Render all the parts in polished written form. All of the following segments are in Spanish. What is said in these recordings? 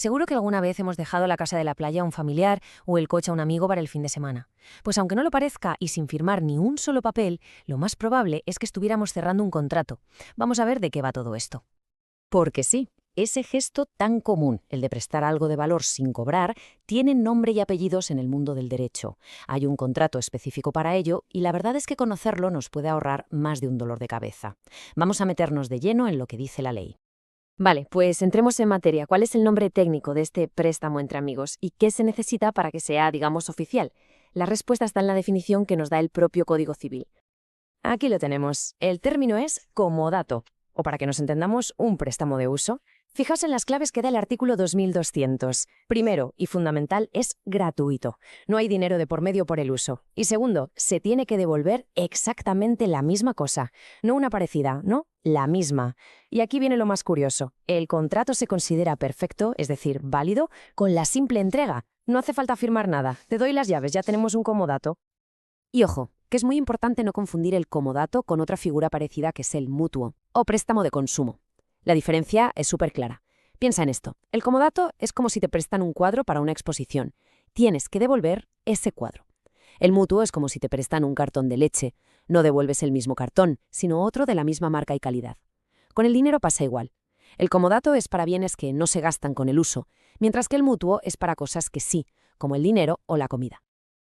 Seguro que alguna vez hemos dejado la casa de la playa a un familiar o el coche a un amigo para el fin de semana. Pues aunque no lo parezca y sin firmar ni un solo papel, lo más probable es que estuviéramos cerrando un contrato. Vamos a ver de qué va todo esto. Porque sí, ese gesto tan común, el de prestar algo de valor sin cobrar, tiene nombre y apellidos en el mundo del derecho. Hay un contrato específico para ello y la verdad es que conocerlo nos puede ahorrar más de un dolor de cabeza. Vamos a meternos de lleno en lo que dice la ley. Vale, pues entremos en materia. ¿Cuál es el nombre técnico de este préstamo entre amigos y qué se necesita para que sea, digamos, oficial? La respuesta está en la definición que nos da el propio Código Civil. Aquí lo tenemos. El término es comodato, o para que nos entendamos, un préstamo de uso. Fijaos en las claves que da el artículo 2200. Primero, y fundamental, es gratuito. No hay dinero de por medio por el uso. Y segundo, se tiene que devolver exactamente la misma cosa. No una parecida, no, la misma. Y aquí viene lo más curioso. El contrato se considera perfecto, es decir, válido, con la simple entrega. No hace falta firmar nada. Te doy las llaves, ya tenemos un comodato. Y ojo, que es muy importante no confundir el comodato con otra figura parecida que es el mutuo, o préstamo de consumo. La diferencia es súper clara. Piensa en esto. El comodato es como si te prestan un cuadro para una exposición. Tienes que devolver ese cuadro. El mutuo es como si te prestan un cartón de leche. No devuelves el mismo cartón, sino otro de la misma marca y calidad. Con el dinero pasa igual. El comodato es para bienes que no se gastan con el uso, mientras que el mutuo es para cosas que sí, como el dinero o la comida.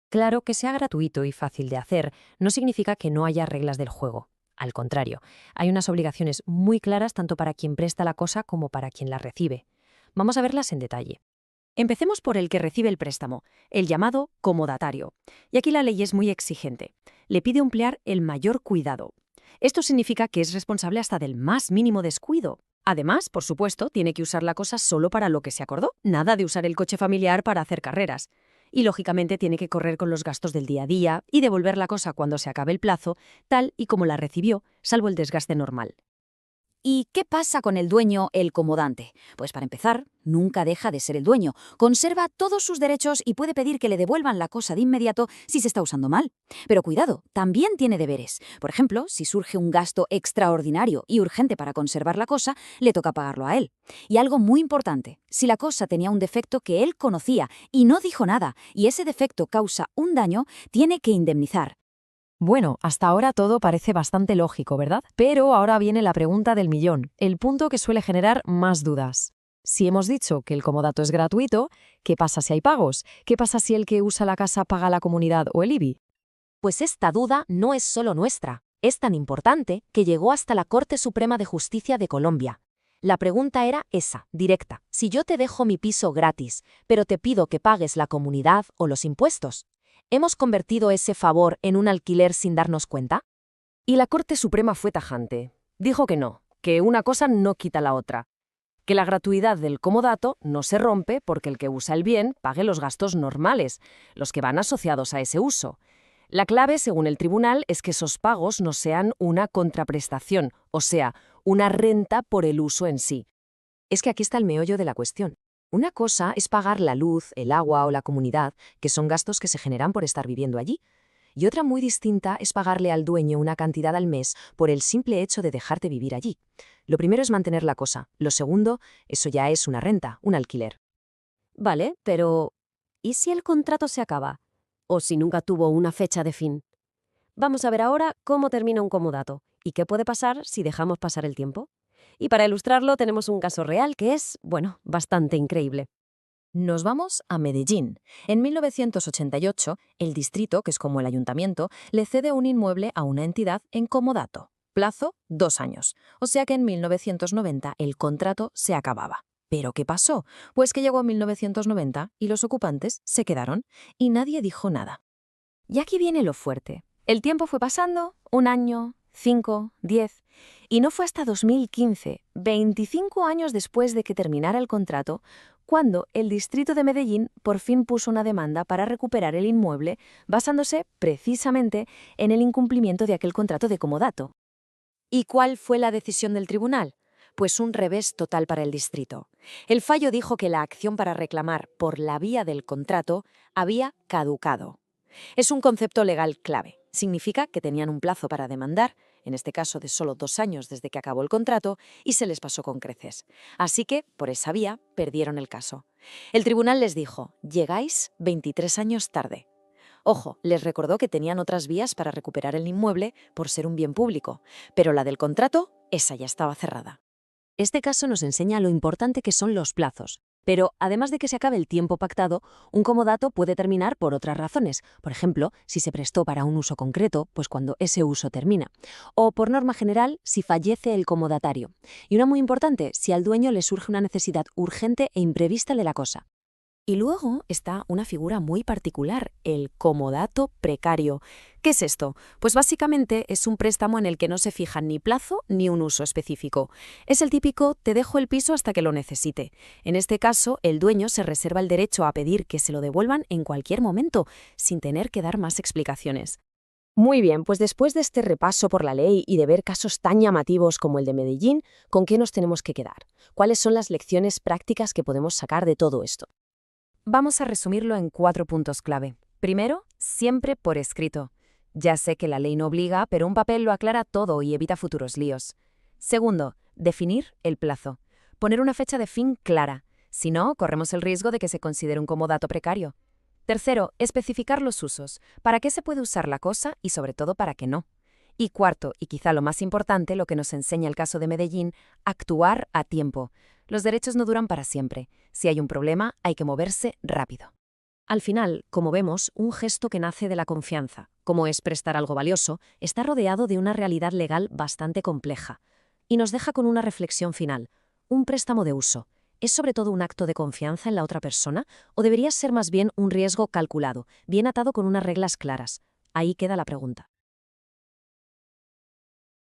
Claro, que sea gratuito y fácil de hacer no significa que no haya reglas del juego. Al contrario, hay unas obligaciones muy claras tanto para quien presta la cosa como para quien la recibe. Vamos a verlas en detalle. Empecemos por el que recibe el préstamo, el llamado comodatario. Y aquí la ley es muy exigente. Le pide emplear el mayor cuidado. Esto significa que es responsable hasta del más mínimo descuido. Además, por supuesto, tiene que usar la cosa solo para lo que se acordó. Nada de usar el coche familiar para hacer carreras. Y lógicamente tiene que correr con los gastos del día a día y devolver la cosa cuando se acabe el plazo, tal y como la recibió, salvo el desgaste normal. ¿Y qué pasa con el dueño, el comodante? Pues para empezar, nunca deja de ser el dueño. Conserva todos sus derechos y puede pedir que le devuelvan la cosa de inmediato si se está usando mal. Pero cuidado, también tiene deberes. Por ejemplo, si surge un gasto extraordinario y urgente para conservar la cosa, le toca pagarlo a él. Y algo muy importante, si la cosa tenía un defecto que él conocía y no dijo nada, y ese defecto causa un daño, tiene que indemnizar. Bueno, hasta ahora todo parece bastante lógico, ¿verdad? Pero ahora viene la pregunta del millón, el punto que suele generar más dudas. Si hemos dicho que el comodato es gratuito, ¿qué pasa si hay pagos? ¿Qué pasa si el que usa la casa paga a la comunidad o el IBI? Pues esta duda no es solo nuestra. Es tan importante que llegó hasta la Corte Suprema de Justicia de Colombia. La pregunta era esa, directa. Si yo te dejo mi piso gratis, pero te pido que pagues la comunidad o los impuestos, ¿hemos convertido ese favor en un alquiler sin darnos cuenta? Y la Corte Suprema fue tajante. Dijo que no, que una cosa no quita la otra, que la gratuidad del comodato no se rompe porque el que usa el bien pague los gastos normales, los que van asociados a ese uso. La clave, según el tribunal, es que esos pagos no sean una contraprestación, o sea, una renta por el uso en sí. Es que aquí está el meollo de la cuestión. Una cosa es pagar la luz, el agua o la comunidad, que son gastos que se generan por estar viviendo allí. Y otra muy distinta es pagarle al dueño una cantidad al mes por el simple hecho de dejarte vivir allí. Lo primero es mantener la cosa. Lo segundo, eso ya es una renta, un alquiler. Vale, pero ¿y si el contrato se acaba? ¿O si nunca tuvo una fecha de fin? Vamos a ver ahora cómo termina un comodato y qué puede pasar si dejamos pasar el tiempo. Y para ilustrarlo tenemos un caso real que es, bueno, bastante increíble. Nos vamos a Medellín. En 1988, el distrito, que es como el ayuntamiento, le cede un inmueble a una entidad en comodato. Plazo, 2 años. O sea que en 1990 el contrato se acababa. ¿Pero qué pasó? Pues que llegó 1990 y los ocupantes se quedaron y nadie dijo nada. Y aquí viene lo fuerte. El tiempo fue pasando, 1 año, 5, 10, y no fue hasta 2015, 25 años después de que terminara el contrato, cuando el distrito de Medellín por fin puso una demanda para recuperar el inmueble basándose precisamente en el incumplimiento de aquel contrato de comodato. ¿Y cuál fue la decisión del tribunal? Pues un revés total para el distrito. El fallo dijo que la acción para reclamar por la vía del contrato había caducado. Es un concepto legal clave. Significa que tenían un plazo para demandar en este caso de solo 2 años desde que acabó el contrato, y se les pasó con creces. Así que, por esa vía, perdieron el caso. El tribunal les dijo: llegáis 23 años tarde. Ojo, les recordó que tenían otras vías para recuperar el inmueble por ser un bien público, pero la del contrato, esa ya estaba cerrada. Este caso nos enseña lo importante que son los plazos. Pero, además de que se acabe el tiempo pactado, un comodato puede terminar por otras razones. Por ejemplo, si se prestó para un uso concreto, pues cuando ese uso termina. O, por norma general, si fallece el comodatario. Y una muy importante, si al dueño le surge una necesidad urgente e imprevista de la cosa. Y luego está una figura muy particular, el comodato precario. ¿Qué es esto? Pues básicamente es un préstamo en el que no se fija ni plazo ni un uso específico. Es el típico te dejo el piso hasta que lo necesite. En este caso, el dueño se reserva el derecho a pedir que se lo devuelvan en cualquier momento, sin tener que dar más explicaciones. Muy bien, pues después de este repaso por la ley y de ver casos tan llamativos como el de Medellín, ¿con qué nos tenemos que quedar? ¿Cuáles son las lecciones prácticas que podemos sacar de todo esto? Vamos a resumirlo en 4 puntos clave. Primero, siempre por escrito. Ya sé que la ley no obliga, pero un papel lo aclara todo y evita futuros líos. Segundo, definir el plazo. Poner una fecha de fin clara. Si no, corremos el riesgo de que se considere un comodato precario. Tercero, especificar los usos. ¿Para qué se puede usar la cosa y sobre todo para qué no? Y cuarto, y quizá lo más importante, lo que nos enseña el caso de Medellín, actuar a tiempo. Los derechos no duran para siempre. Si hay un problema, hay que moverse rápido. Al final, como vemos, un gesto que nace de la confianza, como es prestar algo valioso, está rodeado de una realidad legal bastante compleja. Y nos deja con una reflexión final. ¿Un préstamo de uso es sobre todo un acto de confianza en la otra persona o debería ser más bien un riesgo calculado, bien atado con unas reglas claras? Ahí queda la pregunta.